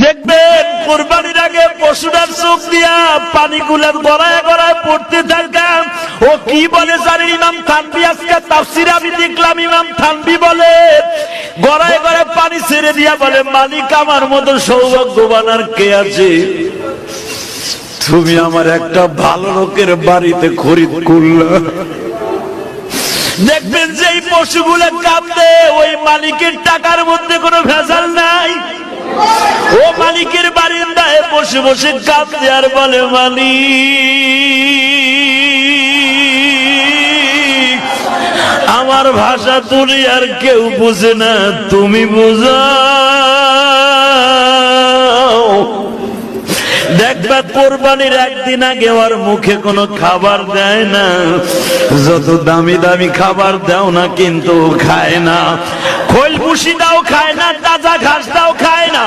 দেখবেন কোরবানির আগে পশুটার চোখ দিয়া পানিগুলো গড়ায় গড়ায় পড়তে থাকে। ও কি বলে জানেন ইমাম থানভী আজকে তাফসিরে আমি দেখলাম ইমাম থানভী বলে গড়ায় গড়ায় পানি ছেড়ে দিয়া বলে, মালিক আমার মতো সৌভাগ্যবান আর কে আছে? তুমি আমার একটা ভালো লোকের বাড়িতে খরিদ করলা। দেখবেন যে এই পশুগুলো কাঁদে ওই মালিকের টাকার মধ্যে কোনো ভেজাল নাই। ও মালিকের বারিন্দায় বসে বসে কাঁদে আর বলে, মালিক আমার ভাষা তুলি আর কেউ বুঝে না, তুমি বুঝাও। দেখবা কোরবানির একদিন আগে ওর মুখে কোনো খাবার দেয় না, যত দামি দামি খাবার দাও না কিন্তু খায় না, খোল ভুসি দাও খায় না, তাজা ঘাস দাও খায় না।